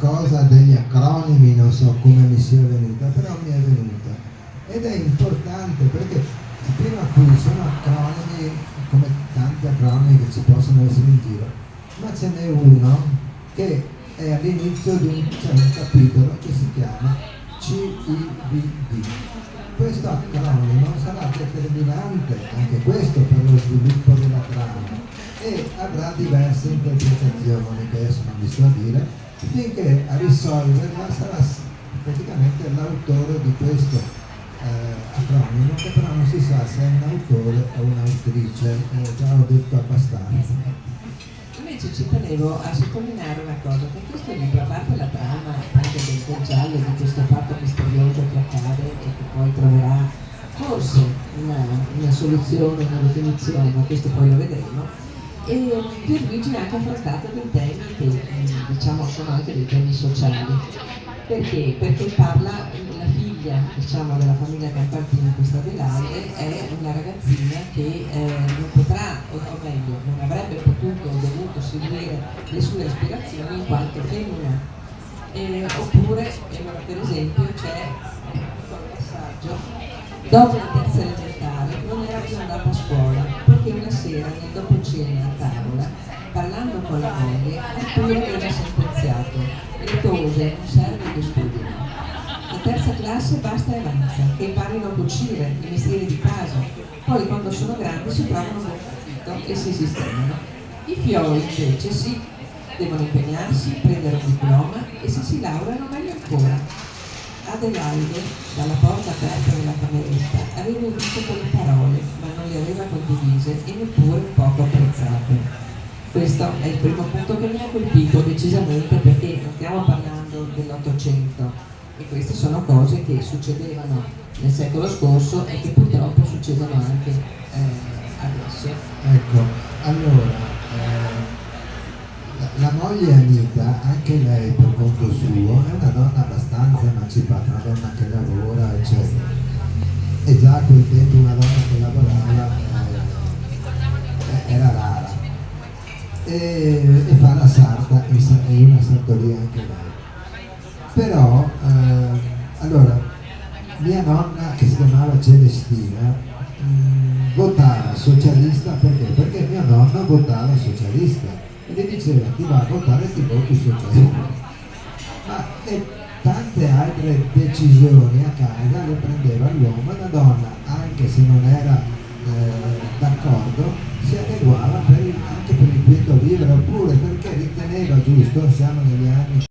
cosa degli acronimi, non so come mi sia venuta, però mi è venuta. Ed è importante perché prima qui sono acronimi, come tanti acronimi che ci possono essere in giro, ma ce n'è uno che è all'inizio di un capitolo che si chiama CIVD. Questo acronimo sarà determinante, anche questo, per lo sviluppo della trama e avrà diverse interpretazioni che adesso non vi sto a dire, finché a risolverla sarà praticamente l'autore di questo acronimo, che però non si sa se è un autore o un'autrice, già ho detto abbastanza. Invece ci tenevo a sottolineare una cosa, che questo libro, a parte la trama anche del giallo, di questo fatto misterioso che accade e che poi troverà forse una soluzione, una definizione, ma questo poi lo vedremo, e Pierluigi ha anche affrontato dei temi che diciamo sono anche dei temi sociali. Perché? Perché parla, la figlia diciamo della famiglia Campantini, questa Adelaide, è una ragazzina che non potrà, o meglio, non avrebbe potuto o dovuto seguire le sue aspirazioni in quanto femmina. Oppure, per esempio, c'è un piccolo passaggio, dopo la terza elementare non era più andata a scuola, perché una sera nel dopo cena a tavola, parlando con la moglie, Arturo aveva sentenziato: rispose, non serve che studino. La terza classe basta e avanza, che imparino a cucire, i mestieri di casa, poi quando sono grandi si trovano un partito e si sistemano. I fiori invece sì, devono impegnarsi, prendere un diploma e se si laureano meglio ancora. Adelaide, dalla porta aperta della cameretta, aveva udito quelle parole, ma non le aveva condivise e neppure un poco apprezzate. Questo è il primo punto che mi ha colpito decisamente, perché non stiamo parlando dell'Ottocento e queste sono cose che succedevano nel secolo scorso e che purtroppo succedono anche adesso. Ecco, allora, la moglie Anita, anche lei per conto suo, è una donna abbastanza emancipata, una donna che lavora, eccetera. E già a quel tempo una donna che lavorava era rara. E fa la sarta, è una sartoria anche lei. Però, allora, mia nonna, che si chiamava Celestina, votava socialista perché? Perché mio nonno votava socialista e le diceva: ti va a votare e ti voti socialista. Ma tante altre decisioni a casa le prendeva l'uomo, e la donna, anche se non era d'accordo, si adeguava anche per il quinto vivere, oppure perché riteneva giusto, siamo negli anni